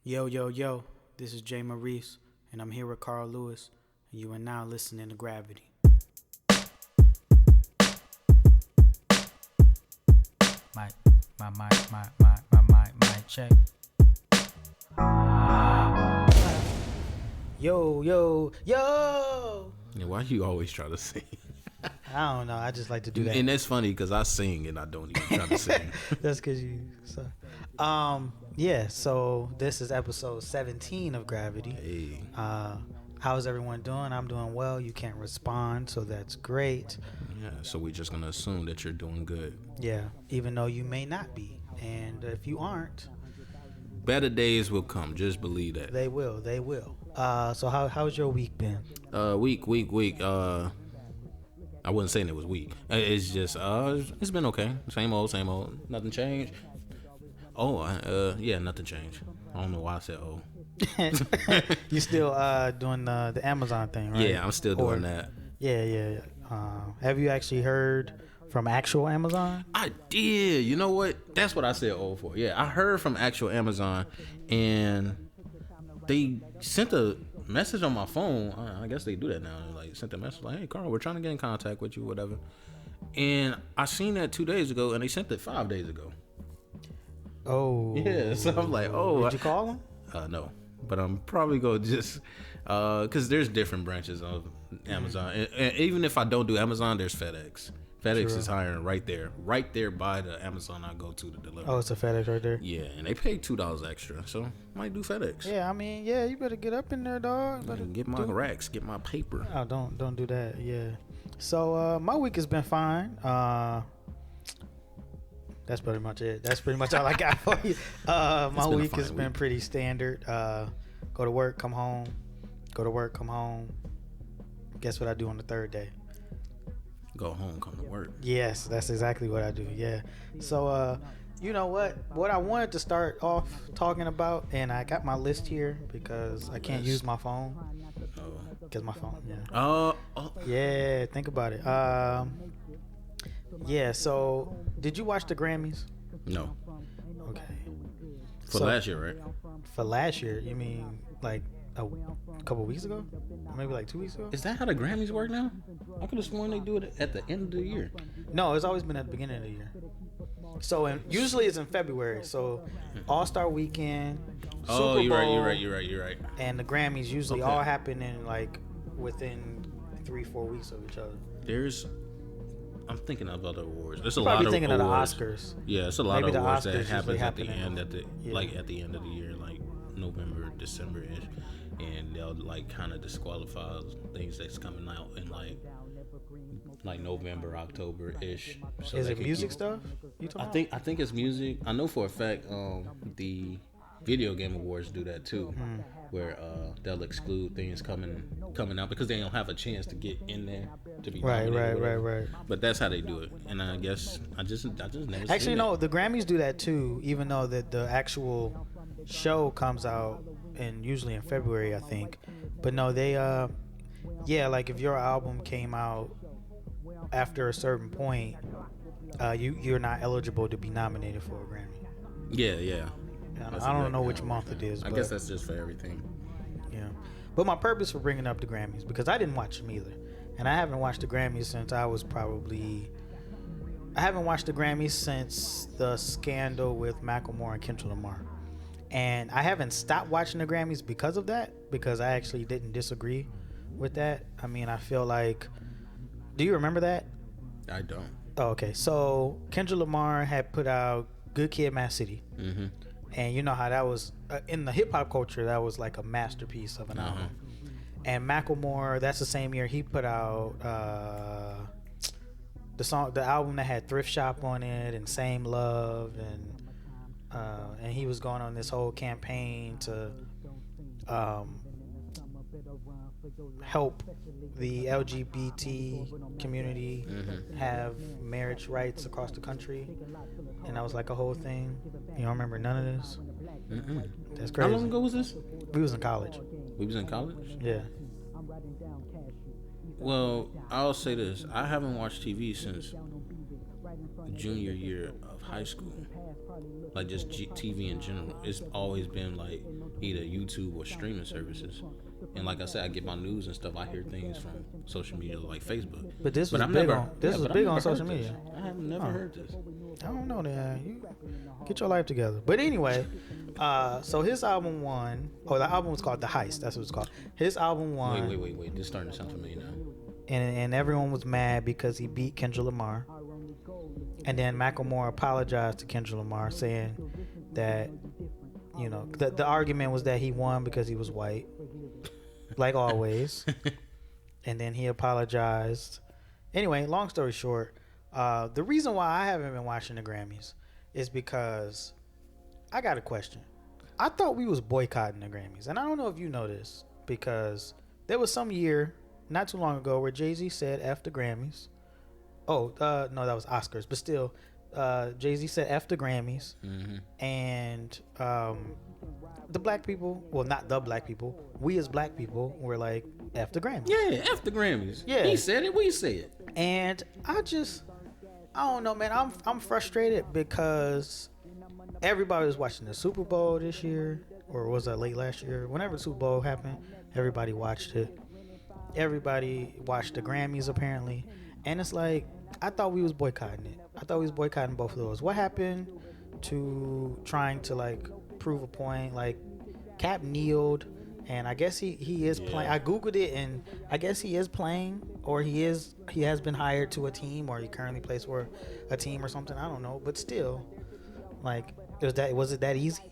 Yo, yo, yo, this is Jae Maurice, and I'm here with Carl Lewis, and you are now listening to Gravity. Mic, mic, check. Yo, yo, yo! Yeah, why you always try to sing? I don't know, I just like to do that. And that's funny because I sing and I don't even try to sing. That's because you. Yeah, so this is episode 17 of Gravity. Hey, How's everyone doing? I'm doing well. You can't respond, so that's great. yeah, so we're just going to assume that you're doing good. Yeah, even though you may not be. And if you aren't, Better days will come. Just believe that. they will. They will. So how's your week been? Week. I wasn't saying it was weak. It's just, it's been okay. Same old. Nothing changed. Yeah, nothing changed. I don't know why I said oh. You still doing the Amazon thing, right? Yeah, I'm still doing that. Yeah. Have you actually heard from actual Amazon? I did. You know what? That's what I said oh for. Yeah, I heard from actual Amazon, and they sent a message on my phone. I guess they do that now. They like sent a message like, "Hey, Carl, we're trying to get in contact with you, whatever." And I seen that 2 days ago, and they sent it 5 days ago. Oh. Yeah, so I'm like, oh. Did you call them? No, but I'm probably gonna just because there's different branches of Amazon, and even if I don't do Amazon, there's FedEx. FedEx True. is hiring right there by the Amazon I go to deliver. Oh, it's a FedEx right there. Yeah, and they pay $2 extra, so might do FedEx. Yeah, I mean, you better get up in there, dog. Better Get my racks, get my paper. Oh, don't do that. Yeah. So my week has been fine. That's pretty much it. That's pretty much all I got for you. My been a week fine has been week. pretty standard. Go to work, come home. Go to work, come home. Guess what I do on the third day? Go home, come to work. Yes, that's exactly what I do. Yeah. So, you know what? What I wanted to start off talking about, and I got my list here because I can't use my phone. Oh. Because my phone, yeah. Oh. Yeah, think about it. Yeah, so did you watch the Grammys? No. Okay. For So- last year, right? For last year, you mean like a couple weeks ago? Maybe like 2 weeks ago? Is that how the Grammys work now? I could have sworn they do it at the end of the year. No, it's always been at the beginning of the year. So usually it's in February. So All-Star Weekend, Super Oh, Bowl, you're right. and the Grammys usually Okay. all happen in like within 3-4 weeks of each other. I'm thinking of other awards. There's a Probably lot of thinking awards. of the Oscars. Yeah, it's a lot Maybe of the awards Oscars that usually happens at happen the in- end yeah. like at the end of the year, like November, December ish, and they'll like kind of disqualify things that's coming out in like November, October ish. So Is they it can music keep- stuff? You talking I think it's music. I know for a fact the video game awards do that too, where they'll exclude things coming out because they don't have a chance to get in there to be Right. nominated or whatever. Right. But that's how they do it, and I guess I just never Actually, seen no. it. The Grammys do that too. Even though the actual show comes out usually in February, I think. But no, they like if your album came out after a certain point, you're not eligible to be nominated for a Grammy. Yeah. That's I don't exactly know which how it month works. it is. I but, guess that's just for everything. yeah. But my purpose for bringing up the Grammys because I didn't watch them either, and I haven't watched the Grammys since I haven't watched the Grammys since the scandal with Macklemore and Kendrick Lamar. And I haven't stopped watching the Grammys because of that, because I actually didn't disagree with that. I mean, I feel like, do you remember that? I don't. Oh, okay. So Kendrick Lamar had put out Good Kid, Mad City. Mm-hmm. And you know how that was, in the hip hop culture, that was like a masterpiece of an album. And Macklemore, that's the same year he put out the album that had Thrift Shop on it and Same Love, and he was going on this whole campaign to help the LGBT community have marriage rights across the country, and that was like a whole thing. You don't remember none of this? Mm-mm. That's How crazy. long ago was this? We was in college. We was in college. Yeah. Well, I'll say this: I haven't watched TV since junior year of high school. like just TV in general. It's always been like either YouTube or streaming services. And like I said, I get my news and stuff. I hear things from social media like Facebook. But this was I've big never, on this was but I've big never on social heard this. media. I have never heard this. I don't know that. You get your life together. But anyway, so his album won. Oh, the album was called The Heist. That's what it's called. His album won. Wait. This is starting to sound familiar now. And everyone was mad because he beat Kendrick Lamar. And then Macklemore apologized to Kendrick Lamar, saying that, you know, the argument was that he won because he was white, like always. And then he apologized. Anyway, long story short, the reason why I haven't been watching the Grammys is because I got a question. I thought we was boycotting the Grammys, and I don't know if you know this, because there was some year not too long ago where Jay-Z said F the Grammys. Oh, no, that was Oscars, but still, Jay-Z said F the Grammys, and the black people, well, not the black people, we as black people were like, F the Grammys. Yeah, F the Grammys. Yeah. He said it, we said it. And I don't know, man. I'm frustrated because everybody was watching the Super Bowl this year, or was that late last year? Whenever the Super Bowl happened, everybody watched it. Everybody watched the Grammys apparently, and it's like I thought we was boycotting it. I thought we was boycotting both of those. What happened to trying to like prove a point? Like Cap kneeled, and I guess he is playing. I googled it, and I guess he is playing, or he has been hired to a team, or he currently plays for a team or something. I don't know, but still, like was it that easy?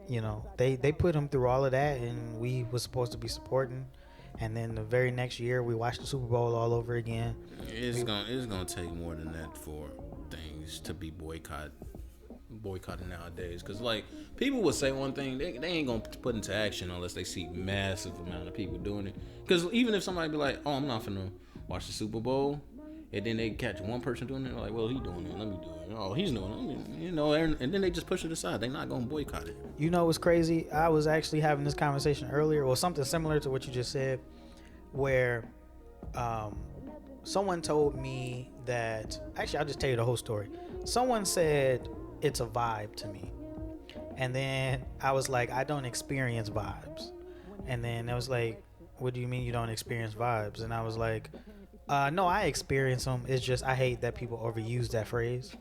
You know, they put him through all of that, and we was supposed to be supporting. And then the very next year, we watched the Super Bowl all over again. It's gonna take more than that for things to be boycotted nowadays. Cause like people would say one thing, they ain't gonna put into action unless they see massive amount of people doing it. Cause even if somebody be like, oh, I'm not finna watch the Super Bowl, and then they catch one person doing it, like, well, he doing it, let me do it. Oh, he's doing it, you know, and then they just push it aside. They're not gonna boycott it. You know what's crazy? I was actually having this conversation earlier, or something similar to what you just said, where someone told me that, actually, I'll just tell you the whole story. Someone said it's a vibe to me, and then I was like, I don't experience vibes. And then I was like, what do you mean you don't experience vibes? And I was like, no, I experience them. It's just I hate that people overuse that phrase.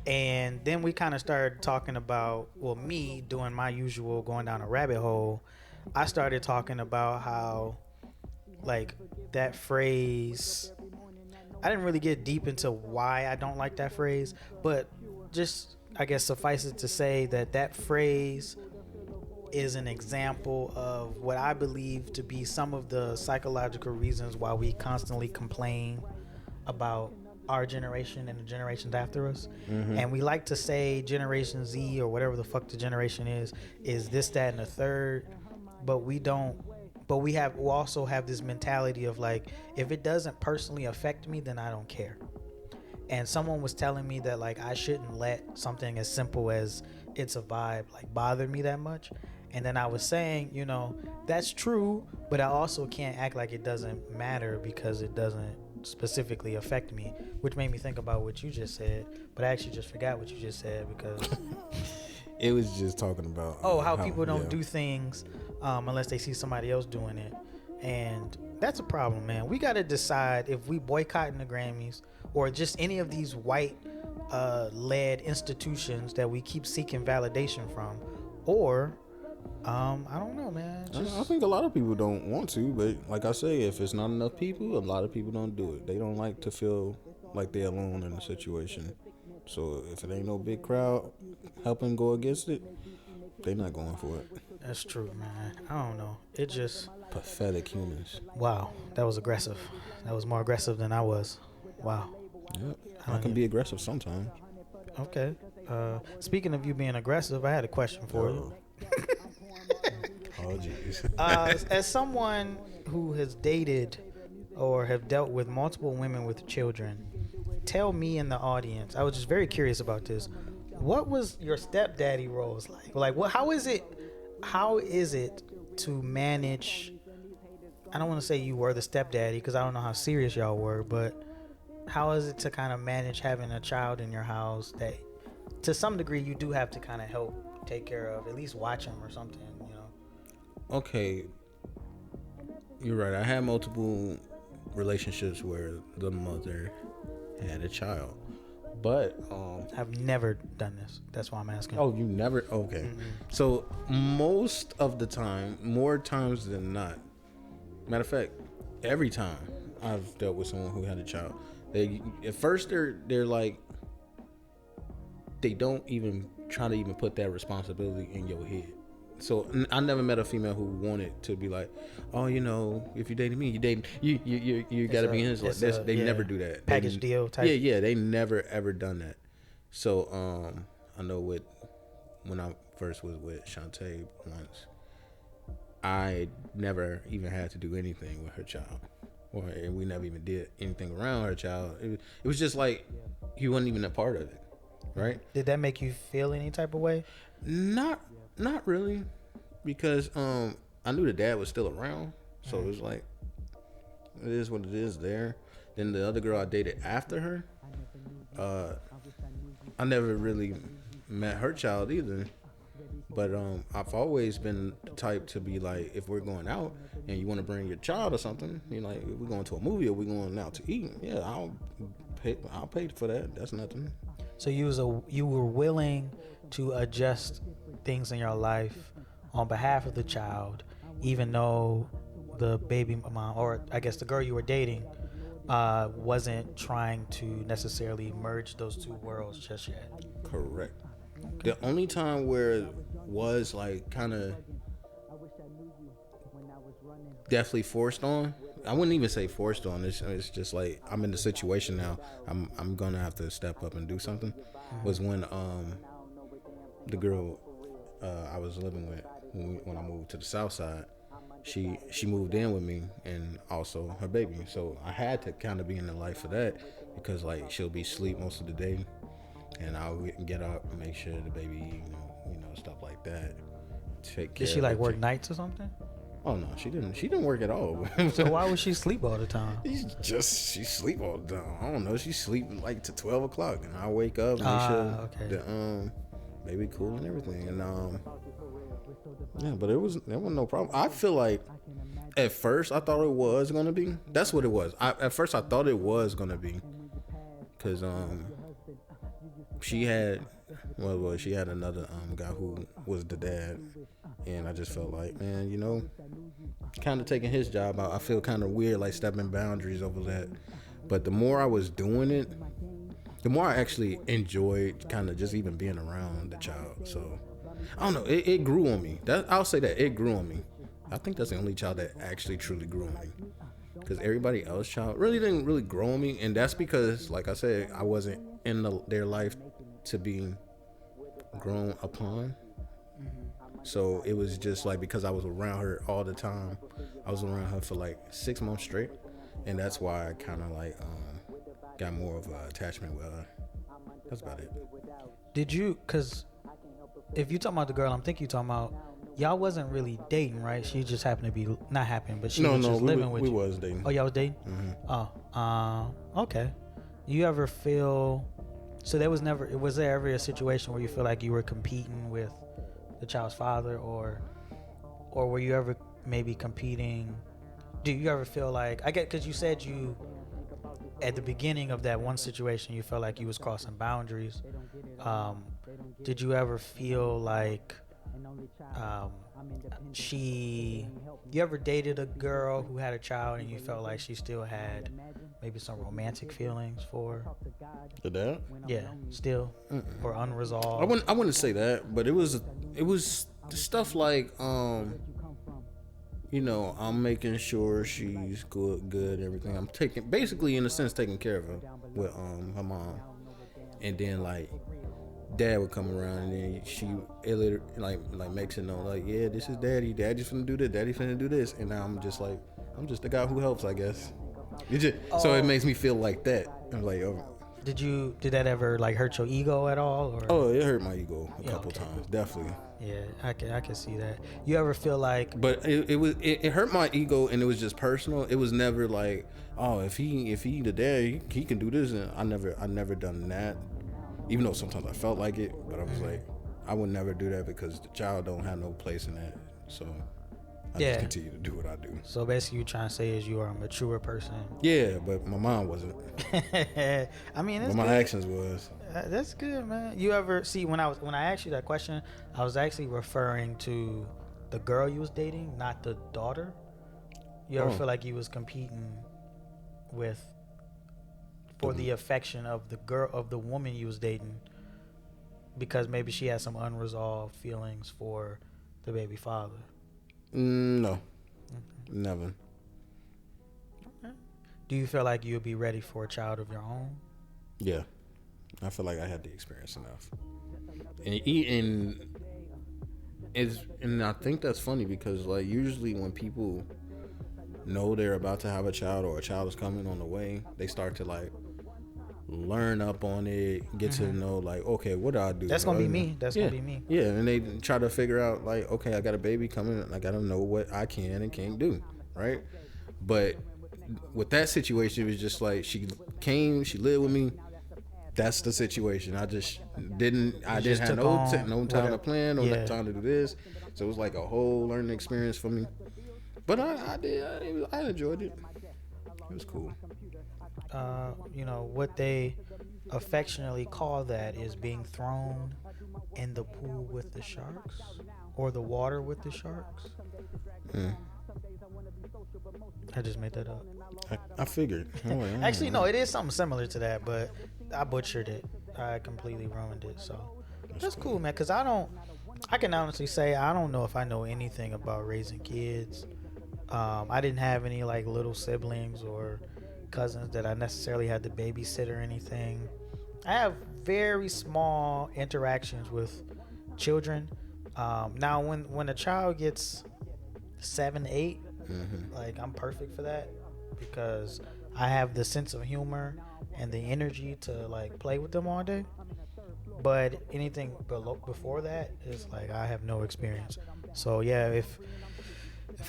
And then we kind of started talking about, well, me doing my usual going down a rabbit hole. I started talking about how, like, that phrase, I didn't really get deep into why I don't like that phrase, but just, I guess, suffice it to say that phrase is an example of what I believe to be some of the psychological reasons why we constantly complain about our generation and the generations after us. And we like to say Generation Z or whatever the fuck the generation is this, that, and the third, but we don't. But we also have this mentality of like, if it doesn't personally affect me, then I don't care. And someone was telling me that like I shouldn't let something as simple as it's a vibe like bother me that much. And then I was saying, you know, that's true, but I also can't act like it doesn't matter because it doesn't specifically affect me, which made me think about what you just said, but I actually just forgot what you just said because it was just talking about how people don't do things unless they see somebody else doing it. And that's a problem, man. We got to decide if we boycotting the Grammys or just any of these white led institutions that we keep seeking validation from, or I don't know, man. I think a lot of people don't want to, but like I say, if it's not enough people, a lot of people don't do it. They don't like to feel like they're alone in a situation. So if it ain't no big crowd helping go against it, they not going for it. That's true, man. I don't know. It just pathetic humans. Wow, that was aggressive. That was more aggressive than I was. Wow. Yep. I can be aggressive sometimes. Okay. Speaking of you being aggressive, I had a question for you. Oh, jeez. As someone who has dated or have dealt with multiple women with children, tell me in the audience, I was just very curious about this. What was your stepdaddy roles like? Like, what? How is it to manage? I don't want to say you were the stepdaddy because I don't know how serious y'all were, but how is it to kind of manage having a child in your house that to some degree, you do have to kind of help take care of, at least watch him or something, you know. Okay, you're right. I had multiple relationships where the mother had a child, but I've never done this. That's why I'm asking. oh, you never? Okay. So most of the time, more times than not, matter of fact, every time I've dealt with someone who had a child, they at first they're like, they don't even try to even put that responsibility in your head. So I never met a female who wanted to be like, oh, you know, if you're dating me, you got to be in his life. They never do that. Package deal type. Yeah, they never ever done that. So I know when I first was with Shantae once, I never even had to do anything with her child, and we never even did anything around her child. It was just like he wasn't even a part of it, right? Did that make you feel any type of way? Not really, because I knew the dad was still around, so it was like, it is what it is there. Then the other girl I dated after her, I never really met her child either. But I've always been the type to be like, if we're going out and you want to bring your child or something, you know, like if we're going to a movie or we're going out to eat, yeah, I'll pay for that. That's nothing. So you were willing to adjust things in your life on behalf of the child, even though the baby mom, or I guess the girl you were dating, wasn't trying to necessarily merge those two worlds just yet. Correct. The only time where it was like kind of definitely forced on, I wouldn't even say forced on. It's just like I'm in the situation now. I'm gonna have to step up and do something. Was when the girl I was living with when I moved to the South Side, she moved in with me and also her baby. So I had to kind of be in the life for that because like she'll be asleep most of the day, and I'll get up and make sure the baby, you know, stuff like that. Take care. Did she like work nights or something? Oh no, she didn't. She didn't work at all. So why would she sleep all the time? She sleep all the time. I don't know. She sleep like to 12 o'clock, and I wake up and make sure the baby cool and everything. And yeah, but there wasn't no problem. I feel like at first I thought it was gonna be. That's what it was. At first I thought it was gonna be, cause she had another guy who was the dad, and I just felt like, man, you know, kind of taking his job out. I feel kind of weird, like stepping boundaries over that. But the more I was doing it, the more I actually enjoyed kind of just even being around the child. So I don't know, it grew on me. I'll say that it grew on me. I think that's the only child that actually truly grew on me, because everybody else child really didn't really grow on me, and that's because, like I said, I wasn't in their life to be grown upon. So it was just like, because I was around her all the time, I was around her for like 6 months straight, and that's why I kind of like got more of an attachment with her. That's about it. Did you? Because if you talking about the girl, I'm thinking you talking about, y'all wasn't really dating, right? She just happened to be not happened, but she was just living with you. We was dating. Oh, y'all was dating? Mm-hmm. Oh, okay. You ever feel? So was there ever a situation where you feel like you were competing with the child's father, or were you ever maybe competing? Do you ever feel like, I get, because you said you at the beginning of that one situation you felt like you was crossing boundaries. Did you ever feel like you ever dated a girl who had a child and you felt like she still had maybe some romantic feelings for the dad? Yeah, still. Or unresolved? I wouldn't say that, but it was stuff like you know, I'm making sure she's good, everything. I'm basically in a sense taking care of her with her mom, and then like dad would come around and then like makes it known, like, yeah, this is daddy's finna do this, daddy's finna do this, and now I'm just the guy who helps, I guess. So it makes me feel like that. I'm like, oh. Did that ever like hurt your ego at all? Or? Oh, it hurt my ego a couple times, definitely. Yeah, I can see that. You ever feel like? But it hurt my ego, and it was just personal. It was never like, oh, if he the dad, he can do this, and I never done that. even though sometimes I felt like it, but I was like, I would never do that because the child don't have no place in that. So I just continue to do what I do. So basically, you're trying to say is you are a mature person. Yeah, but my mind wasn't. I mean, but my good. actions was. That's good, man. You ever see when I asked you that question, I was actually referring to the girl you was dating, not the daughter. You ever feel like you was competing for the affection of the woman you was dating, because maybe she had some unresolved feelings for the baby father? No, never. Okay. Do you feel like you'll be ready for a child of your own? Yeah, I feel like I had the experience enough. And I think that's funny because like usually when people know they're about to have a child or a child is coming on the way, they start to like learn up on it, get to know like, okay, what do I do? That's gonna be me. That's gonna be me. Yeah, and they try to figure out like, okay, I got a baby coming, I gotta know what I can and can't do, right? But with that situation, it was just like she came, she lived with me. That's the situation. I didn't have no time to plan, no time to do this. So it was like a whole learning experience for me. But I enjoyed it. It was cool. What they affectionately call that is being thrown in the pool with the sharks, or the water with the sharks. I just made that up. I figured. Actually, no, it is something similar to that, but I butchered it. I completely ruined it. So that's cool, man. Because I can honestly say I don't know if I know anything about raising kids. I didn't have any like little siblings or cousins that I necessarily had to babysit or anything. I have very small interactions with children. Now, when a child gets 7, 8, like I'm perfect for that because I have the sense of humor and the energy to like play with them all day. But anything before that is like I have no experience. So yeah, if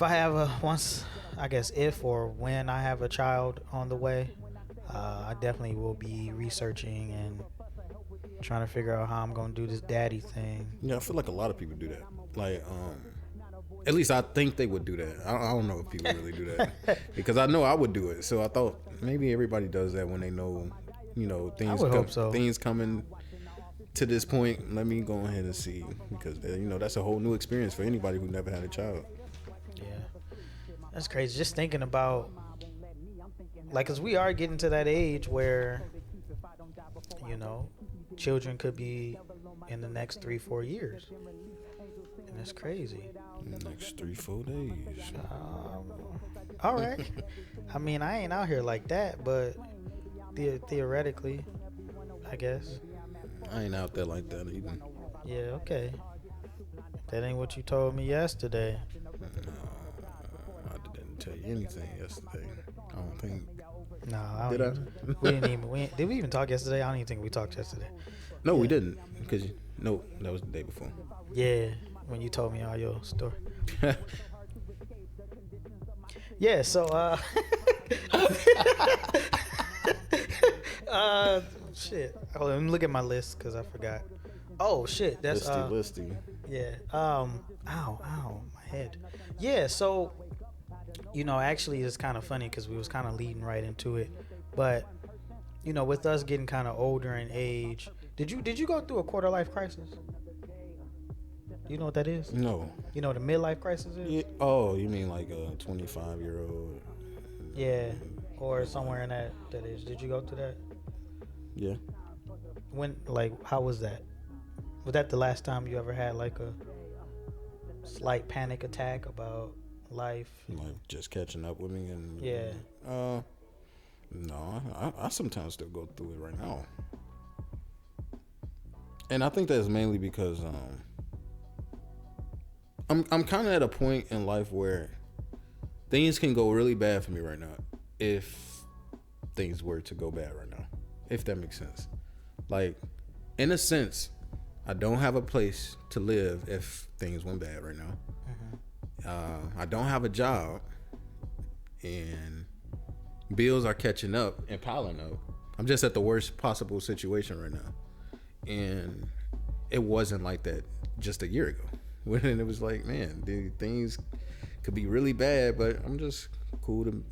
I have if or when I have a child on the way, I definitely will be researching and trying to figure out how I'm gonna do this daddy thing. Yeah, I feel like a lot of people do that. Like, at least I think they would do that. I don't know if people really do that because I know I would do it. So I thought maybe everybody does that when they know, things coming to this point. Let me go ahead and see because that's a whole new experience for anybody who never had a child. Yeah, that's crazy. Just thinking about, like, cause we are getting to that age where, children could be in the next 3-4 years, and it's crazy. Next 3-4 days. All right. I mean, I ain't out here like that, but theoretically, I guess. I ain't out there like that either. Yeah. Okay. That ain't what you told me yesterday. I didn't tell you anything yesterday. I don't think. No, I don't. Did we even talk yesterday? I don't even think we talked yesterday. No, we didn't. Because that was the day before. Yeah, when you told me all your story. Yeah. So, shit. Hold on, let me look at my list because I forgot. Oh shit, that's listy. Yeah. Ow, my head. Yeah. So, actually, it's kind of funny because we was kind of leading right into it, but with us getting kind of older in age, did you go through a quarter life crisis? Do you know what that is? No. You know what a midlife crisis is? Yeah. Oh, you mean like a 25-year-old? Yeah, or somewhere in that age. Did you go through that? Yeah. When, like, how was that? Was that the last time you ever had like a slight panic attack about life? Like just catching up with me and yeah. No, I sometimes still go through it right now, and I think that's mainly because I'm kind of at a point in life where things can go really bad for me right now if things were to go bad right now, if that makes sense. Like, in a sense, I don't have a place to live if things went bad right now. I don't have a job, and bills are catching up and piling up. I'm just at the worst possible situation right now. and it wasn't like that just a year ago. When it was like, man, things could be really bad, but I'm just cool to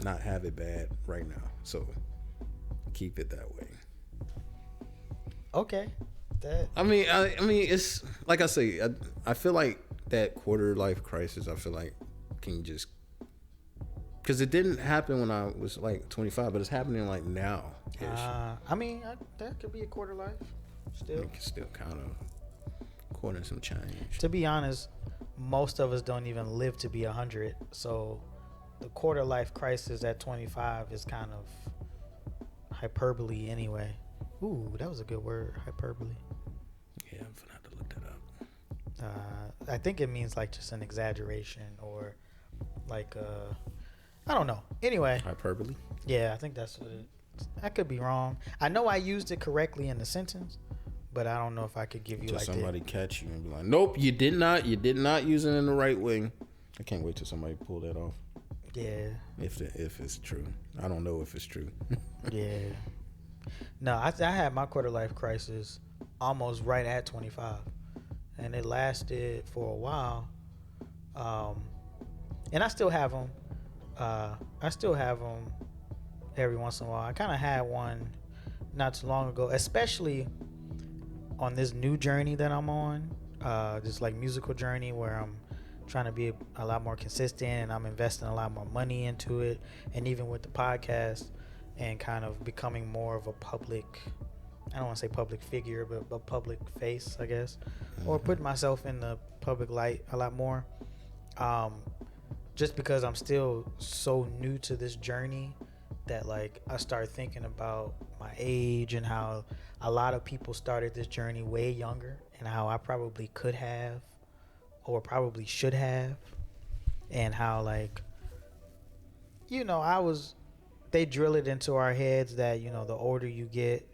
not have it bad right now. So keep it that way. Okay. I mean, it's like I say, I feel like that quarter life crisis. I feel like can just because it didn't happen when I was like 25, but it's happening like now. I mean, that could be a quarter life. Still kind of quarter some change. To be honest, most of us don't even live to be 100. So the quarter life crisis at 25 is kind of hyperbole anyway. Ooh, that was a good word, hyperbole. Yeah, I'm gonna have to look that up. I think it means like just an exaggeration or like I don't know. Anyway, Hyperbole. yeah, I think that's what it. I could be wrong. I know I used it correctly in the sentence, but I don't know if I could give you Till like somebody catch you and be like, nope, you did not use it in the right way. I can't wait till somebody pull that off. Yeah. If it's true, I don't know if it's true. Yeah. No, I had my quarter life crisis almost right at 25, and it lasted for a while. And I still have them. Every once in a while. I kind of had one not too long ago, especially on this new journey that I'm on, this like musical journey where I'm trying to be a lot more consistent and I'm investing a lot more money into it, and even with the podcast and kind of becoming more of a public, I don't want to say public figure, but a public face, I guess, or putting myself in the public light a lot more. Just because I'm still so new to this journey that like I start thinking about my age and how a lot of people started this journey way younger and how I probably could have or probably should have, and how like, you know, they drill it into our heads that, you know, the older you get,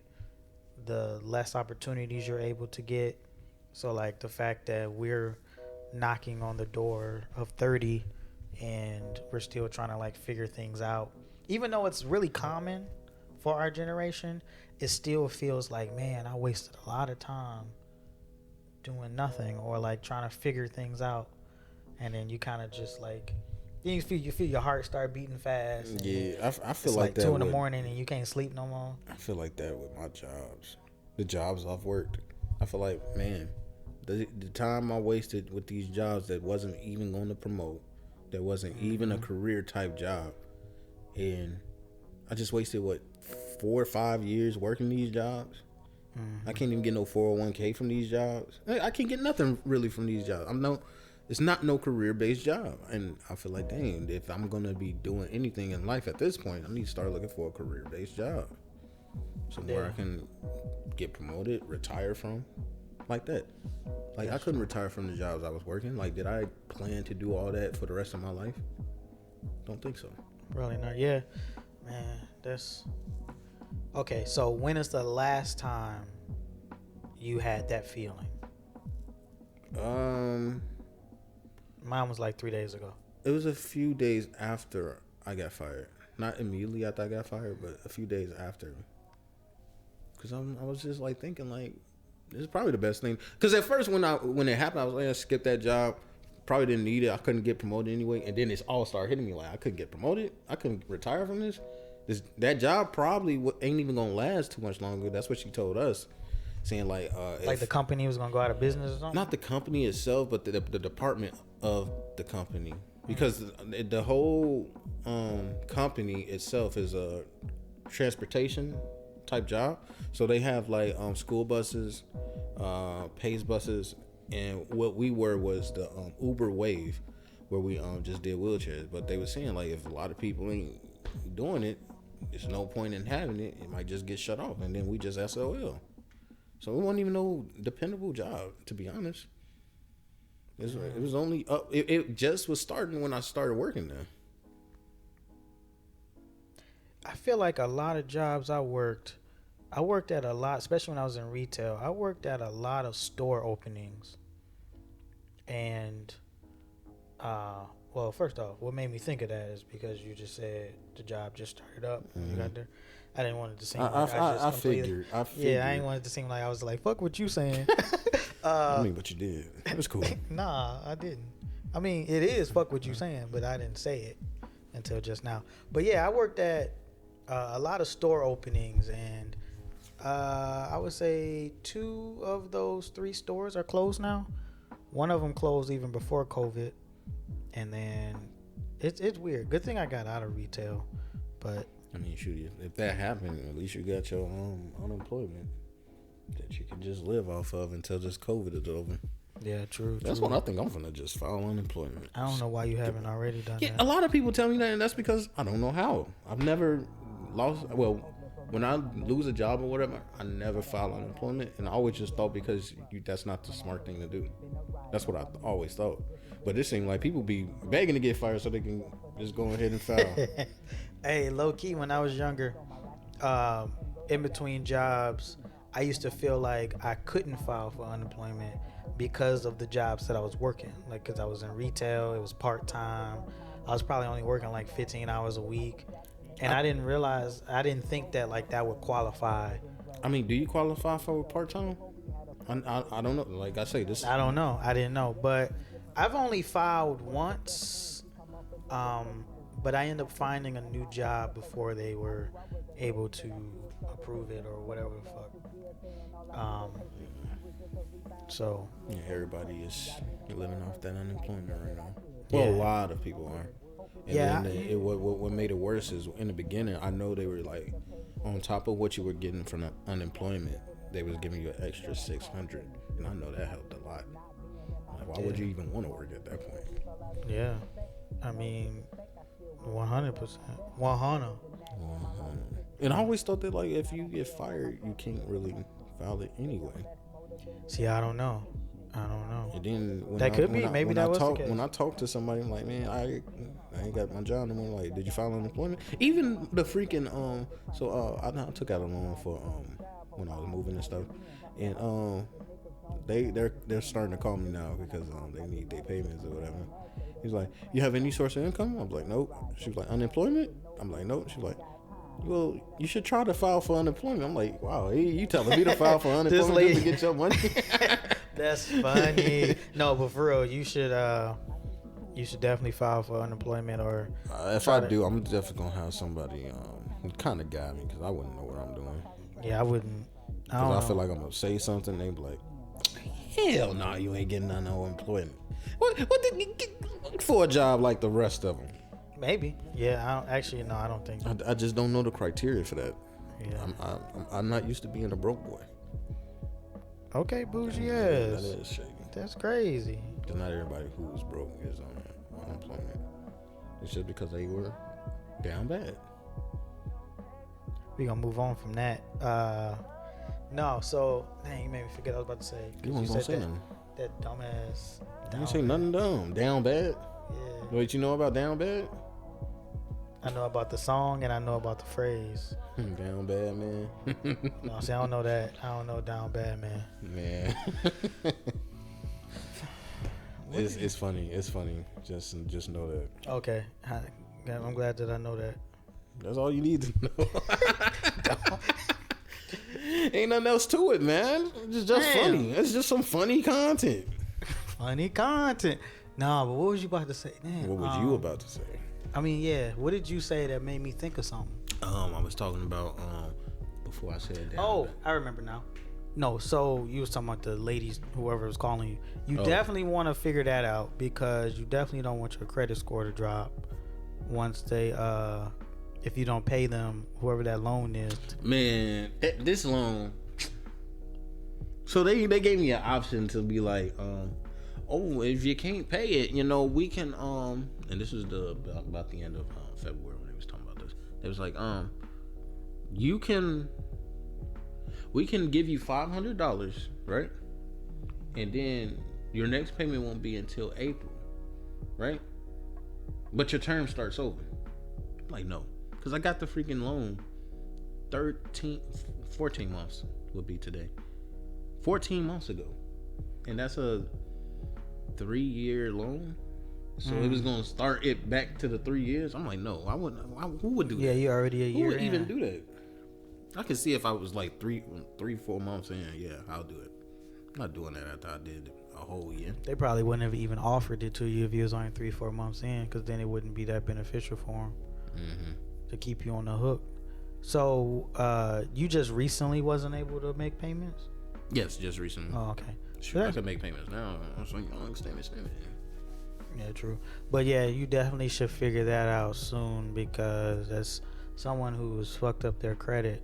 the less opportunities you're able to get. So like the fact that we're knocking on the door of 30 and we're still trying to like figure things out, even though it's really common for our generation, it still feels like, man, I wasted a lot of time doing nothing or like trying to figure things out. And then you kind of just like, then you feel your heart start beating fast. Yeah, I feel like that 2 in the morning and you can't sleep no more. I feel like that with my jobs, the jobs I've worked. I feel like, man, the time I wasted with these jobs that wasn't even going to promote, that wasn't even a career type job, and I just wasted 4 or 5 years working these jobs. I can't even get no 401k from these jobs. I can't get nothing really from these jobs. It's not no career based job, and I feel like, dang, if I'm gonna be doing anything in life at this point, I need to start looking for a career based job, somewhere I can get promoted, retire from, like that. Like I couldn't retire from the jobs I was working. Like, did I plan to do all that for the rest of my life? Don't think so. Probably not. Yeah, man, that's okay. So when is the last time you had that feeling? Mine was like 3 days ago. It was a few days after I got fired. Not immediately after I got fired, but a few days after. Cause I was just like thinking like, this is probably the best thing. Cause at first when it happened, I was like, skip that job. Probably didn't need it. I couldn't get promoted anyway. And then it's all started hitting me like, I couldn't get promoted. I couldn't retire from this. That job probably ain't even gonna last too much longer. That's what she told us, saying like, like the company was gonna go out of business or something. Not the company itself, but the department of the company, because the whole company itself is a transportation type job. So they have like school buses, Pace buses, and what we were was the Uber Wave, where we just did wheelchairs. But they were saying like, if a lot of people ain't doing it, there's no point in having it. It might just get shut off, and then we just SOL. So it wasn't even no dependable job, to be honest. It was only up. It just was starting when I started working there. I feel like a lot of jobs I worked at a lot, especially when I was in retail. I worked at a lot of store openings, and Well, first off, what made me think of that is because you just said the job just started up when you got there. I didn't want it to seem like I figured. Yeah, I didn't want it to seem like I was like, fuck what you saying. I mean, but you did. It was cool. Nah, I didn't. I mean, it is fuck what you saying, but I didn't say it until just now. But yeah, I worked at a lot of store openings, and I would say 2 of those 3 stores are closed now. One of them closed even before COVID, and then it's weird. Good thing I got out of retail, but I mean, shoot, if that happened, at least you got your unemployment that you can just live off of until this COVID is over. yeah, true. That's what I think I'm gonna just file unemployment. I don't know why you haven't already done Yeah, that. a lot of people tell me that, and that's because I don't know how. I've never lost. Well, when I lose a job or whatever, I never file unemployment, and I always just thought because that's not the smart thing to do. That's what I always thought. But it seemed like people be begging to get fired so they can just go ahead and file. Hey, low key, when I was younger, in between jobs, I used to feel like I couldn't file for unemployment because of the jobs that I was working. Like, because I was in retail, it was part time. I was probably only working like 15 hours a week, and I didn't think that like that would qualify. I mean, do you qualify for part time? I don't know. Like I say, this. I don't know. I didn't know, but I've only filed once. But I ended up finding a new job before they were able to approve it or whatever the fuck. So Yeah, everybody is living off that unemployment right now. Well, Yeah. a lot of people are. And Yeah, then what made it worse is in the beginning, I know they were like, on top of what you were getting from the unemployment, they was giving you an extra $600, and I know that helped a lot. Like, why would you even want to work at that point? yeah, I mean, 100%, 100. And I always thought that like if you get fired, you can't really file it anyway. See, I don't know. And then when That could be. Maybe that was the case. When I talk to somebody, I'm like, man, I ain't got my job anymore. Like, did you file unemployment? Even the freaking I took out a loan for when I was moving and stuff, and they're starting to call me now because they need their payments or whatever. He's like, you have any source of income? I'm like, nope. She was like, unemployment? I'm like, nope. She was like, well, you should try to file for unemployment. I'm like, wow, you telling me to file for unemployment just to get your money? That's funny. No, but for real, you should definitely file for unemployment or. If I do, I'm definitely gonna have somebody kind of guide me because I wouldn't know what I'm doing. Yeah, I wouldn't. Because I feel like I'm gonna say something, they be like, hell no, you ain't getting none of employment. What did you get for a job like the rest of them? Maybe. Yeah. I don't think. I just don't know the criteria for that. Yeah. I'm not used to being a broke boy. Okay, bougie ass. That is shady. That's crazy. Because not everybody who's broke is on unemployment. It's just because they were down bad. We gonna move on from that. No, so dang, you made me forget what I was about to say. You weren't gonna say nothing. That dumbass. You didn't say nothing dumb. Down bad. Yeah. What you know about down bad? I know about the song and I know about the phrase. Down bad, man. No, see, I don't know that. I don't know down bad, man. Man. It's funny. It's funny. Just know that. Okay, I'm glad that I know that. That's all you need to know. Ain't nothing else to it, man. It's just funny. It's just some funny content. Funny content. Nah, but what was you about to say? Damn, What was you about to say? I mean, yeah. What did you say that made me think of something? I was talking about before I said that. Oh, I remember now. No, so you was talking about the ladies, whoever was calling you. You definitely want to figure that out because you definitely don't want your credit score to drop once they, if you don't pay them, whoever that loan is. Man, this loan. So they gave me an option to be like, oh, if you can't pay it, we can and this was about the end of February when they was talking about this. It was like, we can give you $500, right? And then your next payment won't be until April, right? But your term starts over. I'm like, no, because I got the freaking loan 14 months would be today. 14 months ago. And that's a 3-year loan. So it was gonna start it back to the 3 years. I'm like, no, I wouldn't. Who would do that? Yeah, you already a Who year would in. even do that? I could see if I was like 4 months in. Yeah, I'll do it. I'm not doing that after I did a whole year. They probably wouldn't have even offered it to you if you was only 3-4 months in, because then it wouldn't be that beneficial for them to keep you on the hook. So you just recently wasn't able to make payments? Yes, just recently. Oh, okay. Sure, I can make payments now. I'm saying, extend it. Yeah, true. But yeah, you definitely should figure that out soon, because as someone who's fucked up their credit,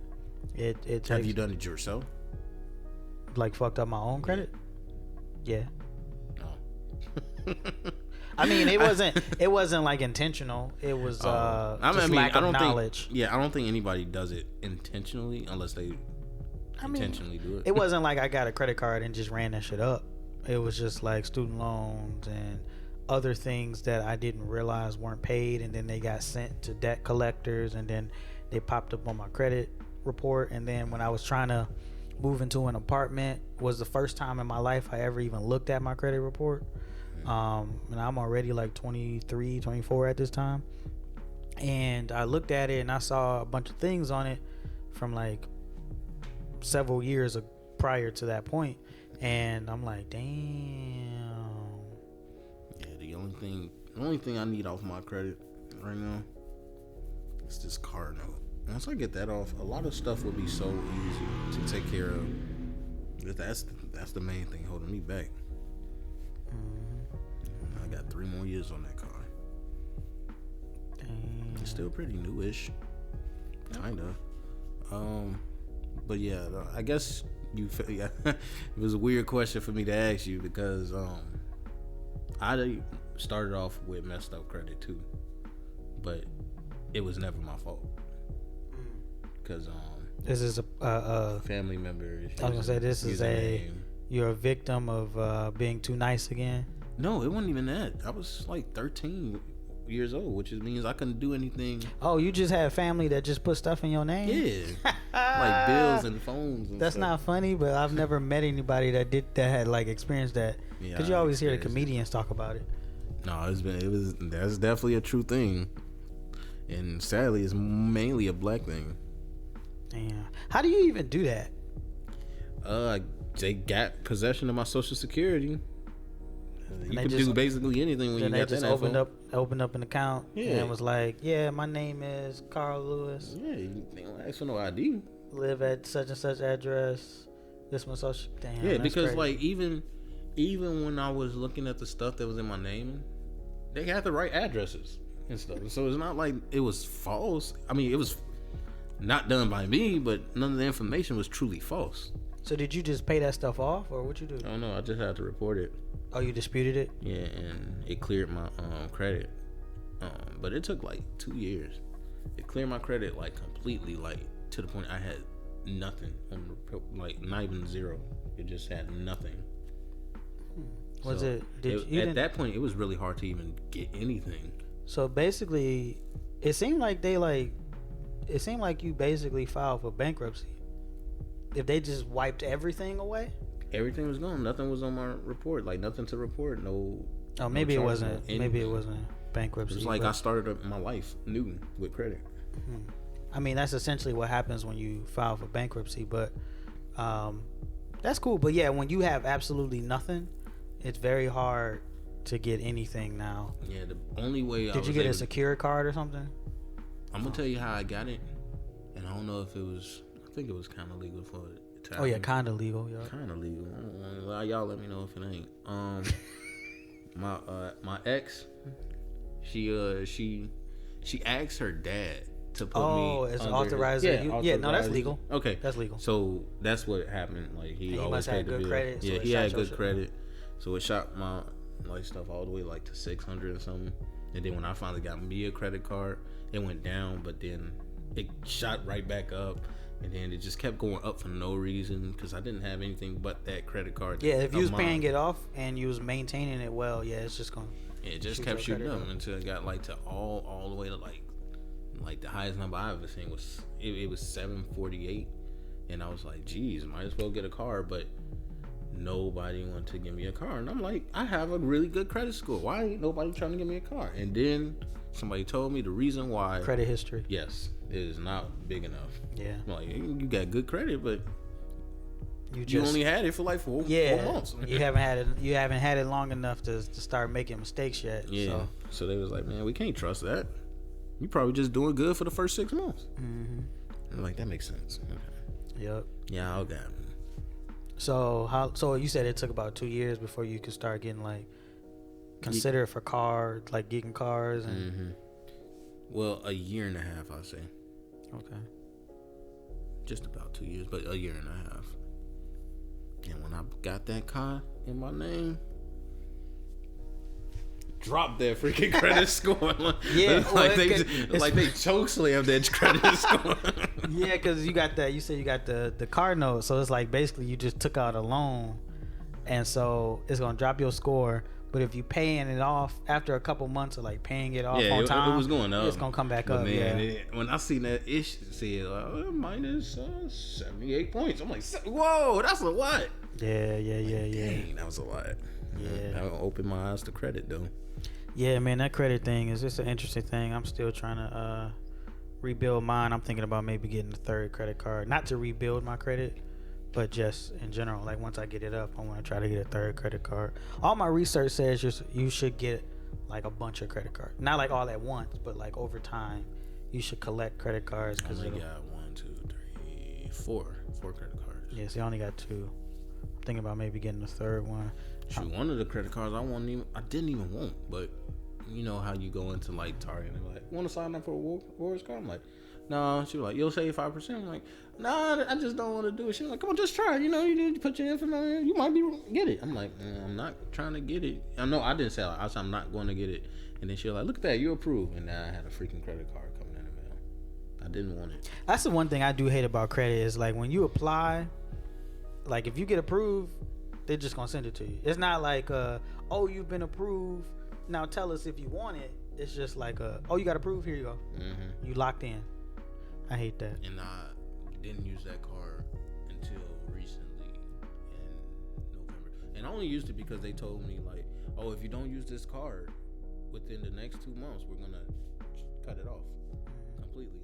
it takes, Have you done it yourself? like fucked up my own credit? Yeah. No. I mean, it wasn't like intentional. It was just lack of knowledge. I don't think anybody does it intentionally unless they intentionally do it. It wasn't like I got a credit card and just ran that shit up. It was just like student loans and other things that I didn't realize weren't paid, and then they got sent to debt collectors, and then they popped up on my credit report. And then when I was trying to move into an apartment, was the first time in my life I ever even looked at my credit report. And I'm already like 23, 24 at this time. And I looked at it and I saw a bunch of things on it from like several years prior to that point. And I'm like, damn. Yeah, the only thing I need off my credit right now is this car note. Once I get that off, a lot of stuff will be so easy to take care of. That's the main thing holding me back. I got 3 more years on that car. Damn. It's still pretty newish, kind of. But yeah, I guess it was a weird question for me to ask you, because I started off with messed up credit too, but it was never my fault. Because this is a family member. I was gonna say, this is you're a victim of being too nice again. No, it wasn't even that. I was like 13 years old, which means I couldn't do anything. Oh, you just had family that just put stuff in your name? Yeah, like bills and phones. And That's stuff. not funny, but I've never met anybody that had like experienced that. Yeah, Cause you always hear the comedians talk about it. No, that's definitely a true thing, and sadly, it's mainly a black thing. Damn. How do you even do that? They got possession of my social security. You can do basically anything when you got that info. opened up an account, and was like, yeah, my name is Carl Lewis. Yeah, they don't ask for no ID. Live at such and such address. This my social. Damn. Yeah, because crazy. like even when I was looking at the stuff that was in my name, they had the right addresses and stuff. So it's not like it was false. I mean, it was not done by me, but none of the information was truly false. So did you just pay that stuff off, or what you do? I don't know. I just had to report it. Oh, you disputed it? Yeah, and it cleared my credit. But it took like 2 years. It cleared my credit like completely, like to the point I had nothing on like not even zero. It just had nothing. Was so at that point it was really hard to even get anything. So basically, it seemed like you basically filed for bankruptcy. If they just wiped everything away? Everything was gone. Nothing was on my report. Like nothing to report. No. Oh, maybe it wasn't. Maybe it wasn't bankruptcy. It was like I started my life new with credit. I mean, that's essentially what happens when you file for bankruptcy. But that's cool. But yeah, when you have absolutely nothing, it's very hard to get anything now. Yeah, the only way. Did you get a secure card or something? I'm gonna tell you how I got it, and I don't know if it was. I think it was kind of legal for it. Oh yeah, kind of legal. Yeah. Kind of legal. I don't want to lie. Y'all let me know if it ain't. My ex, she asked her dad to put me. Oh, it's authorized. Yeah, no, that's legal. Okay, that's legal. So that's what happened. Like he always paid the bill. Credit, so yeah, he had good credit. So it shot my stuff all the way like to 600 or something. And then when I finally got me a credit card, it went down, but then it shot right back up. And then it just kept going up for no reason because I didn't have anything but that credit card. Yeah, if you was paying it off and you was maintaining it well, yeah, it's just going. Yeah, it just kept shooting up until it got like to all the way to like the highest number I ever seen was it was 748, and I was like, geez, might as well get a car. But nobody wanted to give me a car. And I'm like, I have a really good credit score. Why ain't nobody trying to give me a car? And then somebody told me the reason why. Credit history. Yes, it is not big enough. Yeah. I'm like, you got good credit, but you only had it for like 4 months. You haven't had it long enough to start making mistakes yet. Yeah. So they was like, man, we can't trust that. You probably just doing good for the first 6 months. Mm-hmm. And like, that makes sense. Okay. Yep. Yeah, okay. So you said it took about 2 years before you could start getting like considered for cars, like getting cars and. Mm-hmm. Well, a year and a half, I'll say. Okay. Just about 2 years, but a year and a half. And when I got that car in my name, dropped that freaking credit score. Yeah, they choke slammed that credit score. Yeah, because you said you got the car note, so it's like basically you just took out a loan, and so it's gonna drop your score. But if you paying it off after a couple months of like paying it off on time, it was going up. It's gonna come back up. Man, when I seen that ish, said minus 78 points. I'm like, whoa, that's a lot. Yeah. Dang, that was a lot. Yeah, that opened my eyes to credit though. Yeah, man, that credit thing is just an interesting thing. I'm still trying to rebuild mine. I'm thinking about maybe getting the third credit card, not to rebuild my credit, but just in general. Like once I get it up, I want to try to get a third credit card. All my research says you should get like a bunch of credit cards, not like all at once, but like over time, you should collect credit cards. I only got 4 credit cards. Yeah, see, I only got 2. I'm thinking about maybe getting the third one. Shoot, one of the credit cards I didn't even want, but you know how you go into like Target and they're like, want to sign up for a rewards card? I'm like, no. She was like, you'll save 5%. I'm like, nah, I just don't want to do it. She was like, come on, just try it. You know, you need to put your information. You might get it. I'm like, I'm not trying to get it. I know I didn't say it. I said I'm not going to get it. And then she was like, look at that, you approved. And now I had a freaking credit card coming in the mail. I didn't want it. That's the one thing I do hate about credit is like when you apply, like if you get approved, they're just gonna send it to you. It's not like oh, you've been approved, now tell us if you want it. It's just like oh, you got approved, here you go. Mm-hmm. You locked in. I hate that. And I didn't use that card until recently in November. And I only used it because they told me like, oh, if you don't use this card within the next 2 months, we're gonna cut it off completely.